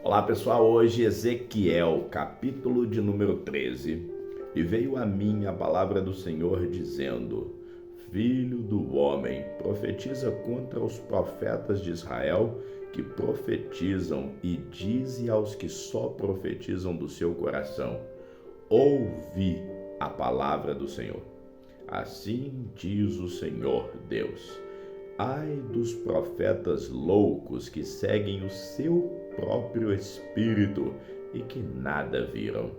Olá pessoal, hoje Ezequiel, capítulo de número 13. E veio a mim a palavra do Senhor dizendo: Filho do homem, profetiza contra os profetas de Israel que profetizam e dize aos que só profetizam do seu coração: ouvi a palavra do Senhor. Assim diz o Senhor Deus: ai dos profetas loucos que seguem o seu próprio espírito e que nada viram.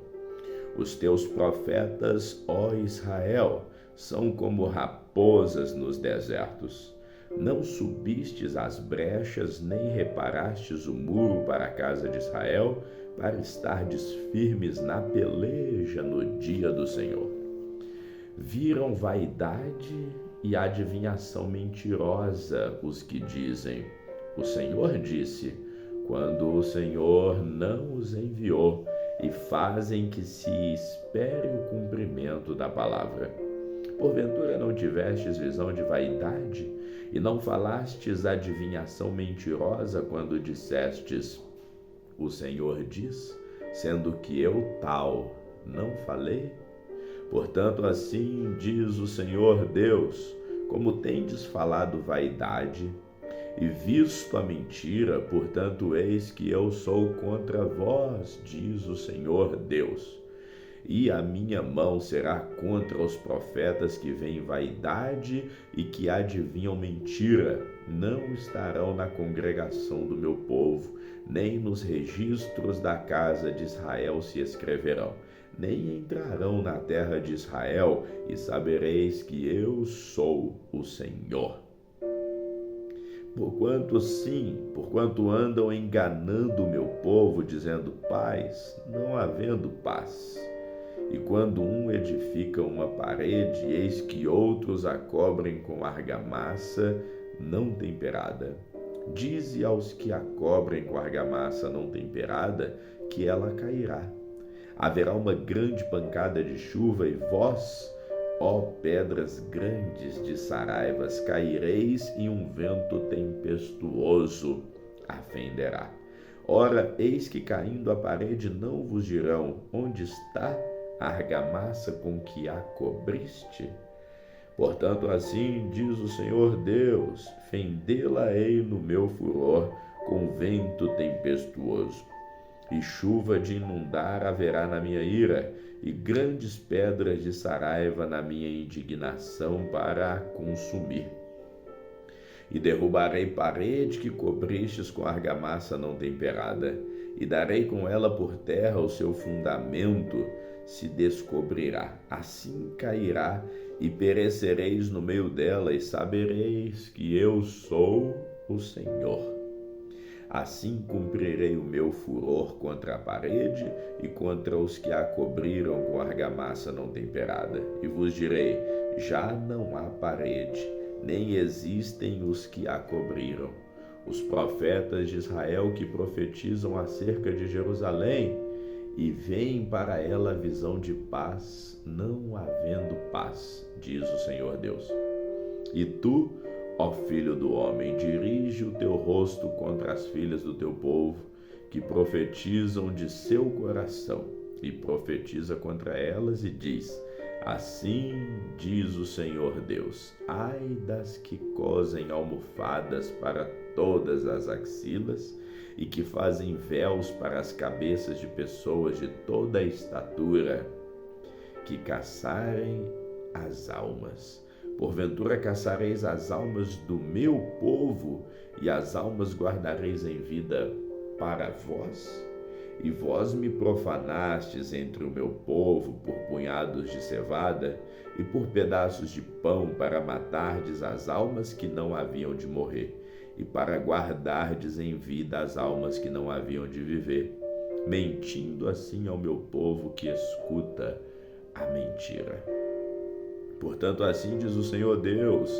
Os teus profetas, ó Israel, são como raposas nos desertos. Não subistes às brechas, nem reparastes o muro para a casa de Israel, para estardes firmes na peleja no dia do Senhor. Viram vaidade e adivinhação mentirosa os que dizem: o Senhor disse, quando o Senhor não os enviou, e fazem que se espere o cumprimento da palavra. Porventura não tivestes visão de vaidade, e não falastes adivinhação mentirosa quando dissestes: o Senhor diz, sendo que eu tal não falei? Portanto, assim diz o Senhor Deus: como tendes falado vaidade e visto a mentira, portanto, eis que eu sou contra vós, diz o Senhor Deus. E a minha mão será contra os profetas que veem vaidade e que adivinham mentira. Não estarão na congregação do meu povo, nem nos registros da casa de Israel se escreverão, nem entrarão na terra de Israel, e sabereis que eu sou o Senhor. Porquanto andam enganando o meu povo, dizendo paz, não havendo paz. E quando um edifica uma parede, eis que outros a cobrem com argamassa não temperada. Dize aos que a cobrem com argamassa não temperada, que ela cairá. Haverá uma grande pancada de chuva, e vós, ó pedras grandes de saraivas, caireis, e um vento tempestuoso a fenderá. Ora, eis que caindo a parede não vos dirão: onde está a argamassa com que a cobriste? Portanto, assim diz o Senhor Deus: fendê-la-ei no meu furor com vento tempestuoso. E chuva de inundar haverá na minha ira, e grandes pedras de saraiva na minha indignação para a consumir. E derrubarei parede que cobristes com argamassa não temperada, e darei com ela por terra o seu fundamento, se descobrirá. Assim cairá, e perecereis no meio dela, e sabereis que eu sou o Senhor. Assim cumprirei o meu furor contra a parede e contra os que a cobriram com argamassa não temperada. E vos direi: já não há parede, nem existem os que a cobriram. Os profetas de Israel que profetizam acerca de Jerusalém e veem para ela visão de paz, não havendo paz, diz o Senhor Deus. E tu, ó filho do homem, dirige o teu rosto contra as filhas do teu povo, que profetizam de seu coração, e profetiza contra elas e diz: assim diz o Senhor Deus: ai das que cosem almofadas para todas as axilas, e que fazem véus para as cabeças de pessoas de toda a estatura, que caçarem as almas. Porventura caçareis as almas do meu povo, e as almas guardareis em vida para vós? E vós me profanastes entre o meu povo por punhados de cevada e por pedaços de pão, para matardes as almas que não haviam de morrer, e para guardardes em vida as almas que não haviam de viver, mentindo assim ao meu povo que escuta a mentira. Portanto, assim diz o Senhor Deus: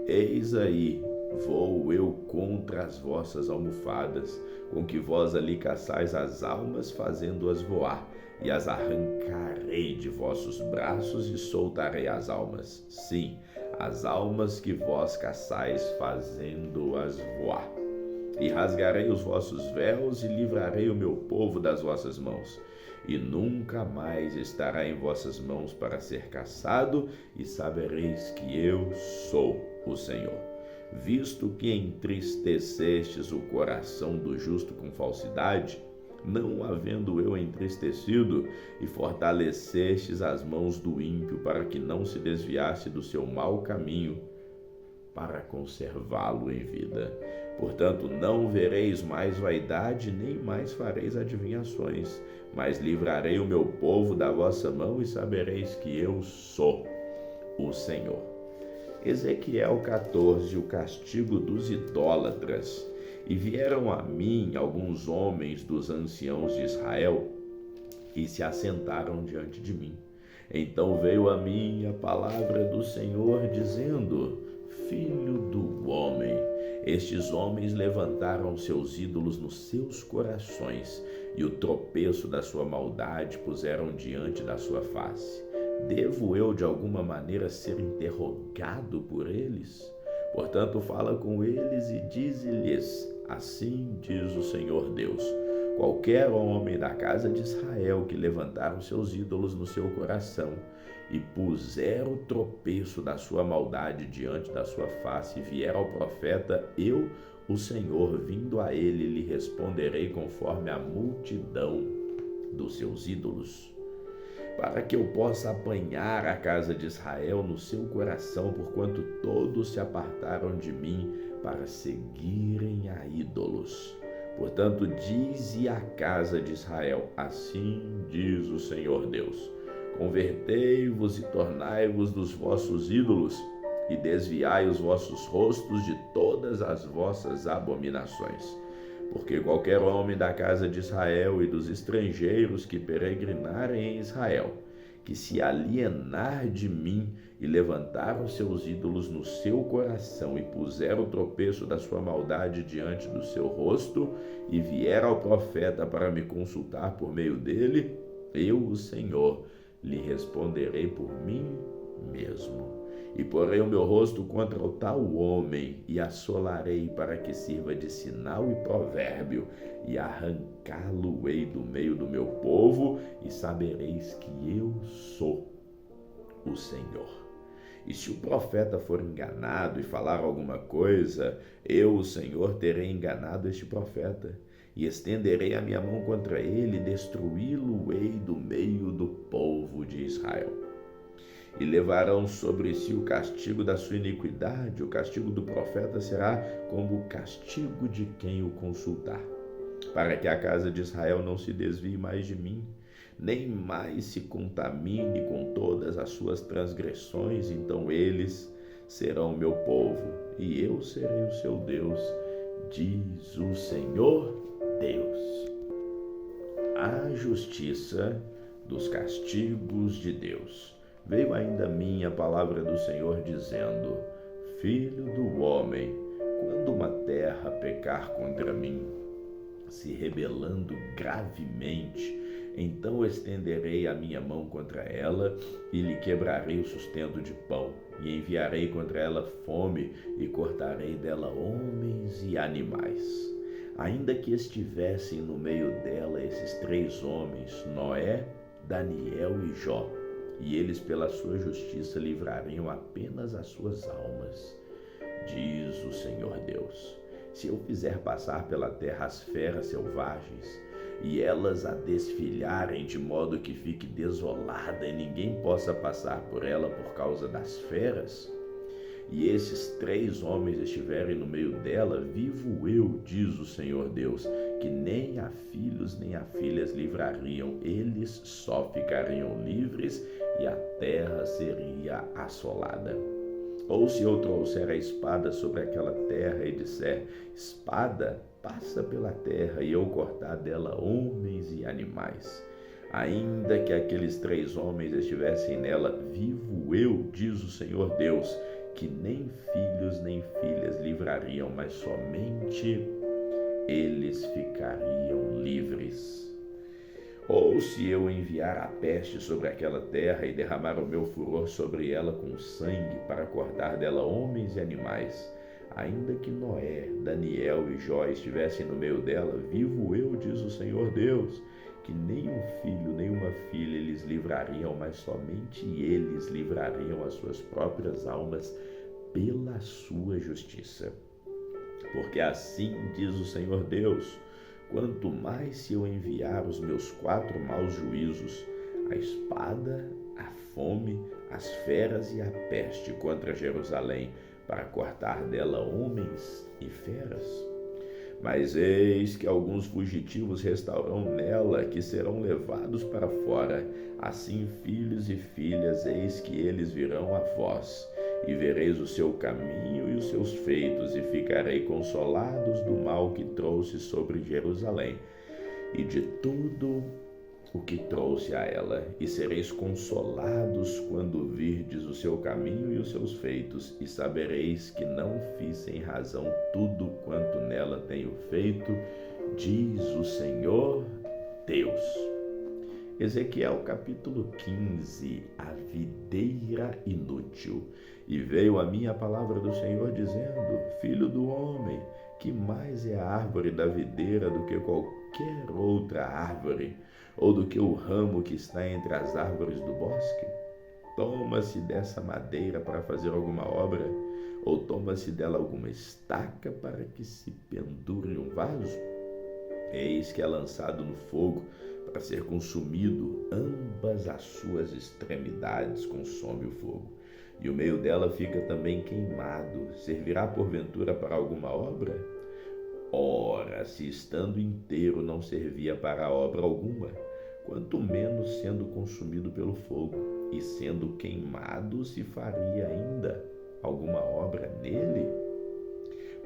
eis aí, vou eu contra as vossas almofadas, com que vós ali caçais as almas, fazendo-as voar, e as arrancarei de vossos braços e soltarei as almas. Sim, as almas que vós caçais, fazendo-as voar. E rasgarei os vossos véus e livrarei o meu povo das vossas mãos. E nunca mais estará em vossas mãos para ser caçado, e sabereis que eu sou o Senhor. Visto que entristecestes o coração do justo com falsidade, não havendo eu entristecido, e fortalecestes as mãos do ímpio para que não se desviasse do seu mau caminho, para conservá-lo em vida. Portanto, não vereis mais vaidade, nem mais fareis adivinhações, mas livrarei o meu povo da vossa mão e sabereis que eu sou o Senhor. Ezequiel 14, o castigo dos idólatras. E vieram a mim alguns homens dos anciãos de Israel e se assentaram diante de mim. Então veio a mim a palavra do Senhor, dizendo: Filho do homem, estes homens levantaram seus ídolos nos seus corações, e o tropeço da sua maldade puseram diante da sua face. Devo eu de alguma maneira ser interrogado por eles? Portanto, fala com eles e dize-lhes: assim diz o Senhor Deus: qualquer homem da casa de Israel que levantar os seus ídolos no seu coração e puser o tropeço da sua maldade diante da sua face e vier ao profeta, eu, o Senhor, vindo a ele, lhe responderei conforme a multidão dos seus ídolos, para que eu possa apanhar a casa de Israel no seu coração, porquanto todos se apartaram de mim para seguirem a ídolos. Portanto, dize à casa de Israel: assim diz o Senhor Deus: convertei-vos e tornai-vos dos vossos ídolos, e desviai os vossos rostos de todas as vossas abominações. Porque qualquer homem da casa de Israel e dos estrangeiros que peregrinarem em Israel, que se alienar de mim e levantar os seus ídolos no seu coração e puser o tropeço da sua maldade diante do seu rosto e vier ao profeta para me consultar por meio dele, eu, o Senhor, lhe responderei por mim mesmo. E porei o meu rosto contra o tal homem, e assolarei para que sirva de sinal e provérbio, e arrancá-lo-ei do meio do meu povo, e sabereis que eu sou o Senhor. E se o profeta for enganado e falar alguma coisa, eu, o Senhor, terei enganado este profeta, e estenderei a minha mão contra ele, e destruí-lo-ei do meio do povo de Israel. E levarão sobre si o castigo da sua iniquidade. O castigo do profeta será como o castigo de quem o consultar, para que a casa de Israel não se desvie mais de mim, nem mais se contamine com todas as suas transgressões. Então eles serão meu povo, e eu serei o seu Deus, diz o Senhor Deus. A justiça dos castigos de Deus. Veio ainda a mim a palavra do Senhor, dizendo: Filho do homem, quando uma terra pecar contra mim, se rebelando gravemente, então estenderei a minha mão contra ela e lhe quebrarei o sustento de pão, e enviarei contra ela fome e cortarei dela homens e animais. Ainda que estivessem no meio dela esses 3 homens, Noé, Daniel e Jó, e eles pela sua justiça livrariam apenas as suas almas, diz o Senhor Deus. Se eu fizer passar pela terra as feras selvagens, e elas a desfilharem de modo que fique desolada e ninguém possa passar por ela por causa das feras, e esses 3 homens estiverem no meio dela, vivo eu, diz o Senhor Deus, que nem a filhos nem a filhas livrariam, eles só ficariam livres e a terra seria assolada. Ou se eu trouxer a espada sobre aquela terra e disser: espada, passa pela terra, e eu cortar dela homens e animais, ainda que aqueles 3 homens estivessem nela, vivo eu, diz o Senhor Deus, que nem filhos nem filhas livrariam, mas somente eles ficariam livres. Ou se eu enviar a peste sobre aquela terra e derramar o meu furor sobre ela com sangue para cortar dela homens e animais, Ainda que Noé, Daniel e Jó estivessem no meio dela, vivo eu, diz o Senhor Deus, que nem um filho, nem uma filha eles livrariam, mas somente eles livrariam as suas próprias almas pela sua justiça. Porque assim diz o Senhor Deus, quanto mais se eu enviar os meus 4 maus juízos, a espada, a fome, as feras e a peste contra Jerusalém, para cortar dela homens e feras. Mas eis que alguns fugitivos restarão nela, que serão levados para fora. Assim, filhos e filhas, eis que eles virão a vós, e vereis o seu caminho e os seus feitos, e ficarei consolados do mal que trouxe sobre Jerusalém, e de tudo o que trouxe a ela, e sereis consolados quando virdes o seu caminho e os seus feitos, e sabereis que não fiz sem razão tudo quanto nela tenho feito, diz o Senhor Deus. Ezequiel capítulo 15, a videira inútil. E veio a mim a palavra do Senhor dizendo, filho do homem, que mais é a árvore da videira do que qualquer outra árvore, ou do que o ramo que está entre as árvores do bosque? Toma-se dessa madeira para fazer alguma obra, ou toma-se dela alguma estaca para que se pendure um vaso? Eis que é lançado no fogo para ser consumido, ambas as suas extremidades consome o fogo, e o meio dela fica também queimado. Servirá porventura para alguma obra? Ora, se estando inteiro não servia para obra alguma, quanto menos sendo consumido pelo fogo, e sendo queimado se faria ainda alguma obra nele?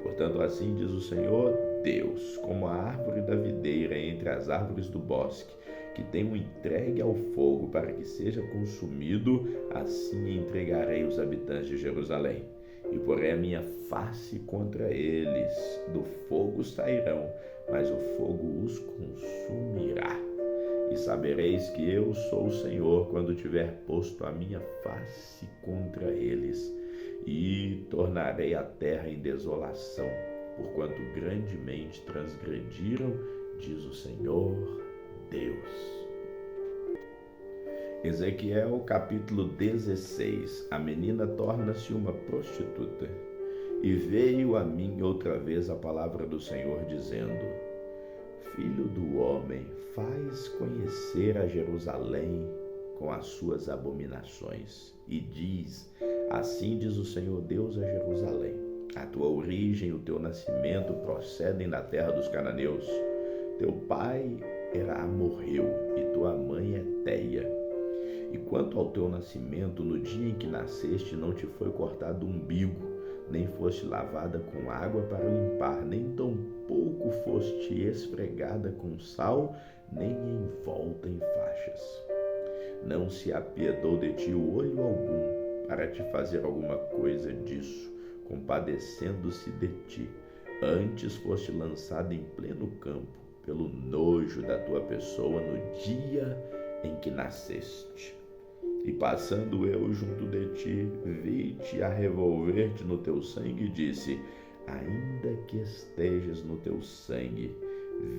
Portanto, assim diz o Senhor Deus, como a árvore da videira entre as árvores do bosque, que tenho entregue ao fogo para que seja consumido, assim entregarei os habitantes de Jerusalém. E porém a minha face contra eles, do fogo sairão, mas o fogo os consumirá. E sabereis que eu sou o Senhor, quando tiver posto a minha face contra eles, e tornarei a terra em desolação, porquanto grandemente transgrediram, diz o Senhor Deus. Ezequiel capítulo 16. A menina torna-se uma prostituta. E veio a mim outra vez a palavra do Senhor dizendo, filho do homem, faz conhecer a Jerusalém com as suas abominações, e diz, assim diz o Senhor Deus a Jerusalém, a tua origem e o teu nascimento procedem da terra dos cananeus. Teu pai era amorreu e tua mãe Heteia. E quanto ao teu nascimento, no dia em que nasceste, não te foi cortado o umbigo, nem foste lavada com água para limpar, nem tampouco foste esfregada com sal, nem envolta em faixas. Não se apiedou de ti o olho algum, para te fazer alguma coisa disso, compadecendo-se de ti. Antes foste lançada em pleno campo, pelo nojo da tua pessoa no dia em que nasceste. E passando eu junto de ti, vi-te a revolver-te no teu sangue e disse, ainda que estejas no teu sangue,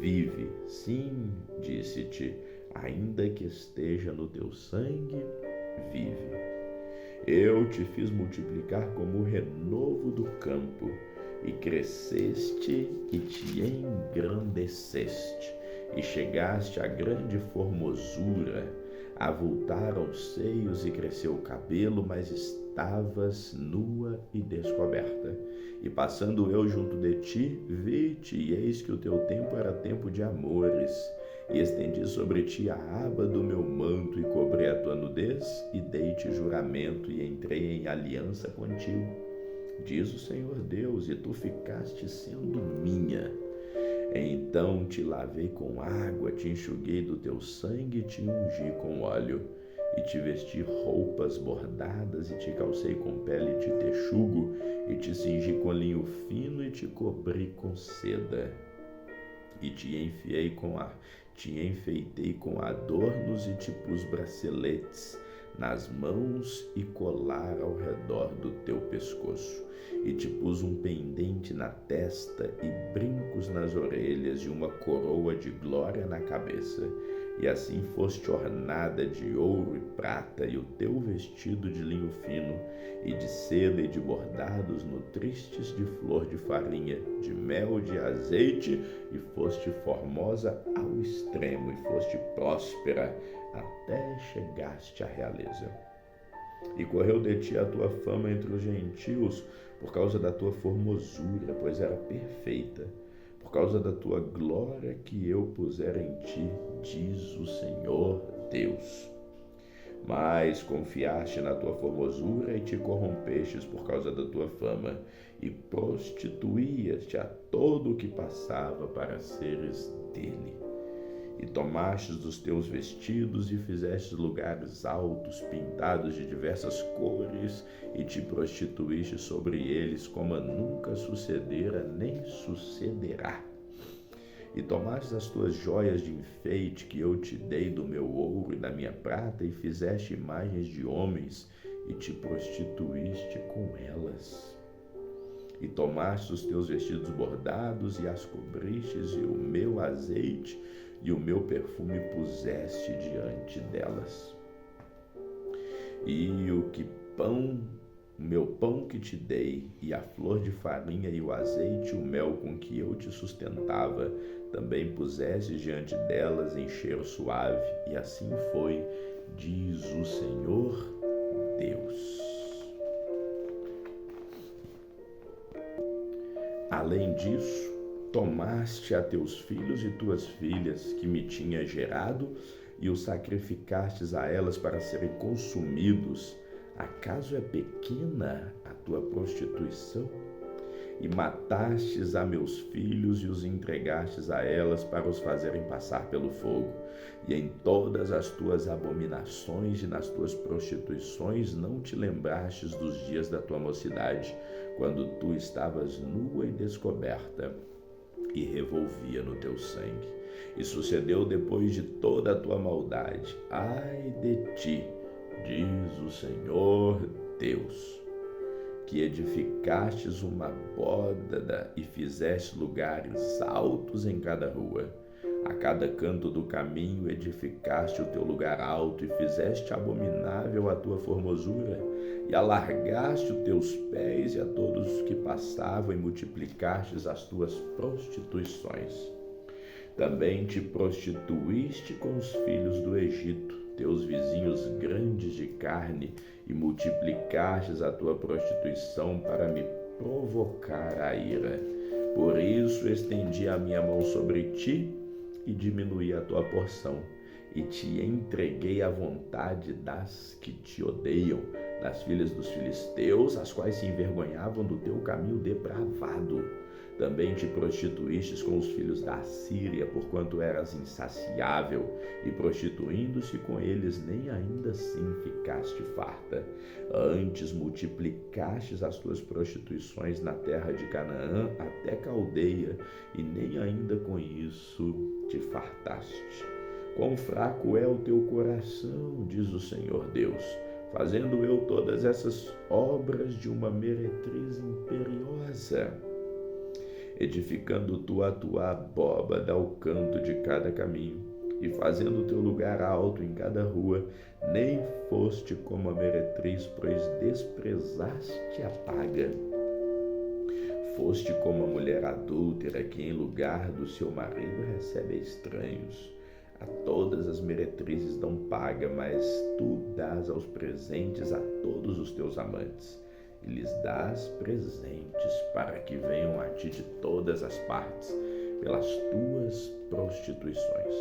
vive. Sim, disse-te, ainda que esteja no teu sangue, vive. Eu te fiz multiplicar como o renovo do campo, e cresceste e te engrandeceste, e chegaste a grande formosura. Avultaram os seios e cresceu o cabelo, mas estavas nua e descoberta. E passando eu junto de ti, vi-te, e eis que o teu tempo era tempo de amores. E estendi sobre ti a aba do meu manto, e cobri a tua nudez, e dei-te juramento, e entrei em aliança contigo. Diz o Senhor Deus, e tu ficaste sendo minha. Então te lavei com água, te enxuguei do teu sangue e te ungi com óleo. E te vesti roupas bordadas e te calcei com pele de texugo e te cingi com linho fino e te cobri com seda. E te enfeitei com adornos e te pus braceletes. nas mãos e colar ao redor do teu pescoço. E te pus um pendente na testa e brincos nas orelhas e uma coroa de glória na cabeça. E assim foste ornada de ouro e prata, e o teu vestido de linho fino, e de seda e de bordados nutristes de flor de farinha, de mel e de azeite, e foste formosa ao extremo, e foste próspera, até chegaste à realeza. E correu de ti a tua fama entre os gentios, por causa da tua formosura, pois era perfeita. Por causa da tua glória que eu puser em ti, diz o Senhor Deus. Mas confiaste na tua formosura e te corrompestes por causa da tua fama, e prostituías-te a todo o que passava para seres dele. E tomastes dos teus vestidos e fizestes lugares altos, pintados de diversas cores, e te prostituíste sobre eles, como nunca sucedera, nem sucederá. E tomaste as tuas joias de enfeite que eu te dei do meu ouro e da minha prata, e fizeste imagens de homens, e te prostituíste com elas. E tomaste os teus vestidos bordados, e as cobristes, e o meu azeite e o meu perfume puseste diante delas. E o meu pão que te dei, e a flor de farinha, e o azeite, e o mel com que eu te sustentava, também puseste diante delas em cheiro suave, e assim foi, diz o Senhor Deus. Além disso, tomaste a teus filhos e tuas filhas, que me tinhas gerado, e os sacrificastes a elas para serem consumidos. Acaso é pequena a tua prostituição? E matastes a meus filhos e os entregastes a elas para os fazerem passar pelo fogo. E em todas as tuas abominações e nas tuas prostituições não te lembrastes dos dias da tua mocidade, quando tu estavas nua e descoberta, e revolvia no teu sangue. E sucedeu depois de toda a tua maldade, ai de ti, diz o Senhor Deus, que edificastes uma bóveda e fizeste lugares altos em cada rua. A cada canto do caminho edificaste o teu lugar alto e fizeste abominável a tua formosura, e alargaste os teus pés e a todos os que passavam, e multiplicastes as tuas prostituições. Também te prostituíste com os filhos do Egito, teus vizinhos grandes de carne, e multiplicastes a tua prostituição para me provocar a ira. Por isso estendi a minha mão sobre ti e diminuí a tua porção, e te entreguei à vontade das que te odeiam, das filhas dos filisteus, as quais se envergonhavam do teu caminho depravado. Também te prostituístes com os filhos da Síria, porquanto eras insaciável, e prostituindo-se com eles, nem ainda assim ficaste farta. Antes multiplicastes as tuas prostituições na terra de Canaã até Caldeia, e nem ainda com isso te fartaste. Quão fraco é o teu coração, diz o Senhor Deus, fazendo eu todas essas obras de uma meretriz imperiosa. Edificando tu a tua abóbada ao canto de cada caminho, e fazendo o teu lugar alto em cada rua, nem foste como a meretriz, pois desprezaste a paga. Foste como a mulher adúltera, que em lugar do seu marido recebe estranhos. A todas as meretrizes dão paga, mas tu dás aos presentes a todos os teus amantes. E lhes dás presentes para que venham a ti de todas as partes, pelas tuas prostituições.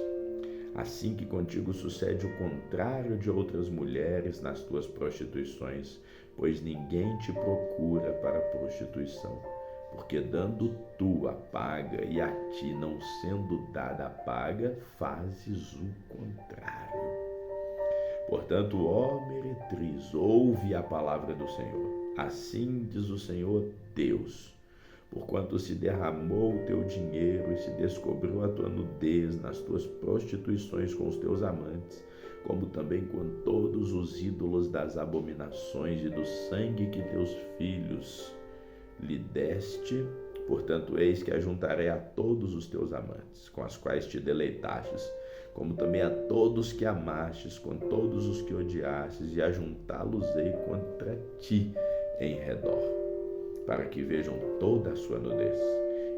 Assim que contigo sucede o contrário de outras mulheres nas tuas prostituições, pois ninguém te procura para a prostituição, porque dando tu a paga e a ti não sendo dada a paga, fazes o contrário. Portanto, ó meretriz, ouve a palavra do Senhor. Assim diz o Senhor Deus, porquanto se derramou o teu dinheiro e se descobriu a tua nudez nas tuas prostituições com os teus amantes, como também com todos os ídolos das abominações e do sangue que teus filhos lhe deste. Portanto, eis que ajuntarei a todos os teus amantes, com as quais te deleitastes, como também a todos que amastes, com todos os que odiastes, e ajuntá-los-ei contra ti em redor, para que vejam toda a sua nudez.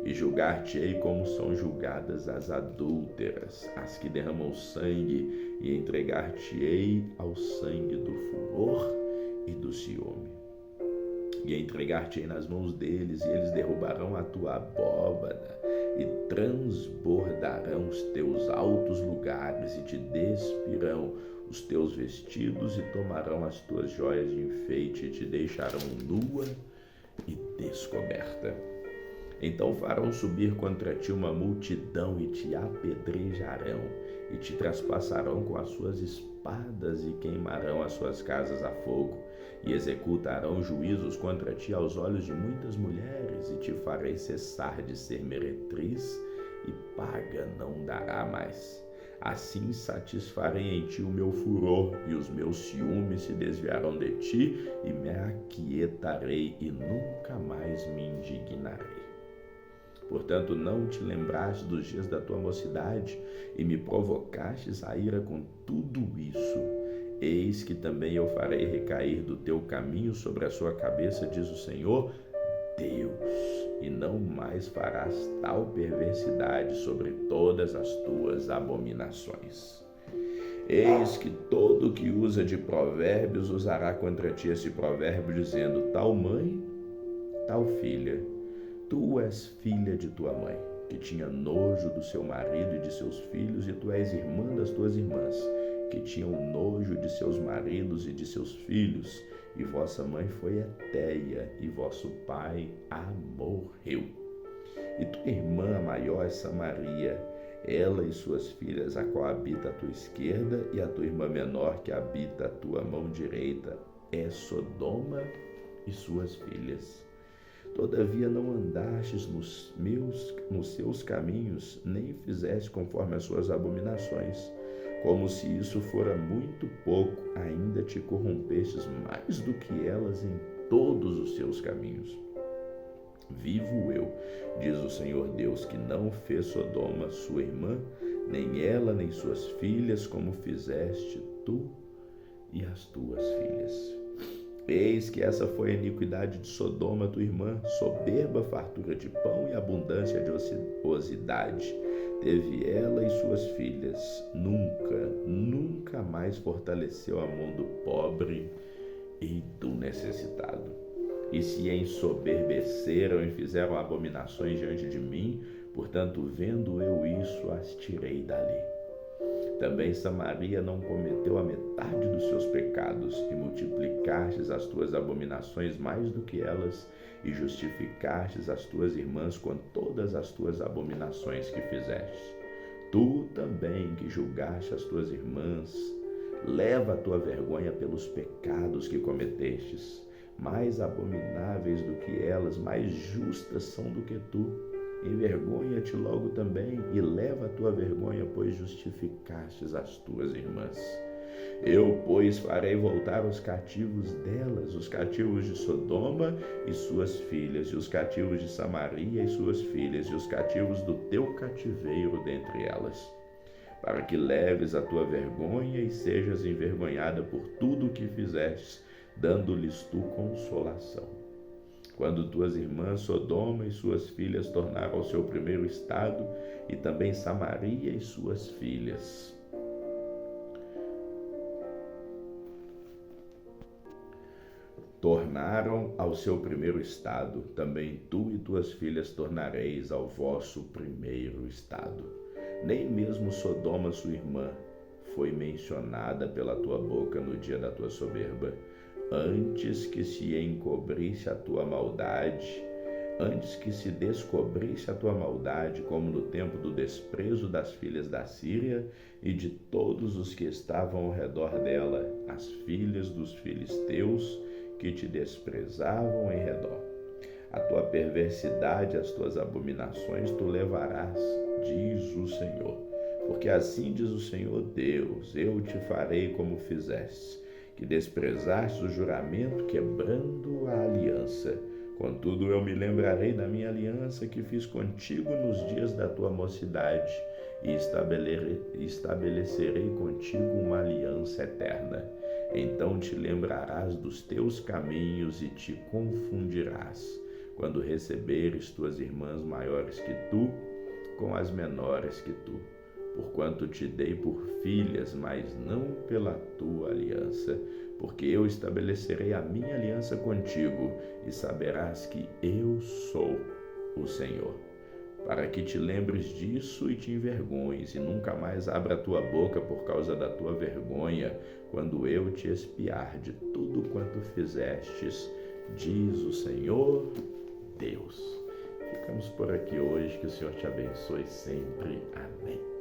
E julgar-te-ei como são julgadas as adúlteras, as que derramam sangue, e entregar-te-ei ao sangue do furor e do ciúme. E entregar-te-ei nas mãos deles, e eles derrubarão a tua abóbada, e transbordarão os teus altos lugares, e te despirão os teus vestidos, e tomarão as tuas joias de enfeite, e te deixarão nua e descoberta. Então farão subir contra ti uma multidão, e te apedrejarão, e te traspassarão com as suas espadas, e queimarão as suas casas a fogo, e executarão juízos contra ti aos olhos de muitas mulheres, e te farei cessar de ser meretriz, e paga não dará mais. Assim satisfarei em ti o meu furor, e os meus ciúmes se desviarão de ti, e me aquietarei, e nunca mais me indignarei. Portanto, não te lembraste dos dias da tua mocidade, e me provocastes a ira com tudo isso. Eis que também eu farei recair do teu caminho sobre a sua cabeça, diz o Senhor Deus, e não mais farás tal perversidade sobre todas as tuas abominações. Eis que todo o que usa de provérbios usará contra ti esse provérbio, dizendo: tal mãe, tal filha. Tu és filha de tua mãe, que tinha nojo do seu marido e de seus filhos, e tu és irmã das tuas irmãs, que tinham nojo de seus maridos e de seus filhos, e vossa mãe foi Etéia, e vosso pai amorreu. E tua irmã maior é Samaria, ela e suas filhas, a qual habita a tua esquerda, e a tua irmã menor, que habita a tua mão direita, é Sodoma e suas filhas. Todavia não andastes nos seus caminhos, nem fizeste conforme as suas abominações. Como se isso fora muito pouco, ainda te corrompestes mais do que elas em todos os seus caminhos. Vivo eu, diz o Senhor Deus, que não fez Sodoma sua irmã, nem ela nem suas filhas, como fizeste tu e as tuas filhas. Eis que essa foi a iniquidade de Sodoma, tua irmã, soberba, fartura de pão e abundância de ociosidade. Teve ela e suas filhas, nunca mais fortaleceu a mão do pobre e do necessitado. E se ensoberbeceram e fizeram abominações diante de mim, portanto, vendo eu isso, as tirei dali. Também Samaria não cometeu a metade dos seus pecados, e multiplicastes as tuas abominações mais do que elas, e justificastes as tuas irmãs com todas as tuas abominações que fizeste. Tu também, que julgaste as tuas irmãs, leva a tua vergonha pelos pecados que cometestes. Mais abomináveis do que elas, mais justas são do que tu. Envergonha-te logo também, e leva a tua vergonha, pois justificastes as tuas irmãs. Eu, pois, farei voltar os cativos delas, os cativos de Sodoma e suas filhas, e os cativos de Samaria e suas filhas, e os cativos do teu cativeiro dentre elas, para que leves a tua vergonha e sejas envergonhada por tudo o que fizestes, dando-lhes tu consolação. Quando tuas irmãs Sodoma e suas filhas tornaram ao seu primeiro estado, e também Samaria e suas filhas. Tornaram ao seu primeiro estado, também tu e tuas filhas tornareis ao vosso primeiro estado. Nem mesmo Sodoma, sua irmã, foi mencionada pela tua boca no dia da tua soberba. Antes que se encobrisse a tua maldade, antes que se descobrisse a tua maldade, como no tempo do desprezo das filhas da Síria e de todos os que estavam ao redor dela, as filhas dos filisteus que te desprezavam em redor. A tua perversidade, as tuas abominações tu levarás, diz o Senhor. Porque assim diz o Senhor Deus: eu te farei como fizeste, que desprezaste o juramento, quebrando a aliança. Contudo, eu me lembrarei da minha aliança que fiz contigo nos dias da tua mocidade, e estabelecerei contigo uma aliança eterna. Então te lembrarás dos teus caminhos e te confundirás, quando receberes tuas irmãs maiores que tu com as menores que tu. Porquanto te dei por filhas, mas não pela tua aliança, porque eu estabelecerei a minha aliança contigo, e saberás que eu sou o Senhor. Para que te lembres disso e te envergonhes, e nunca mais abra a tua boca por causa da tua vergonha, quando eu te expiar de tudo quanto fizestes, diz o Senhor Deus. Ficamos por aqui hoje, que o Senhor te abençoe sempre. Amém.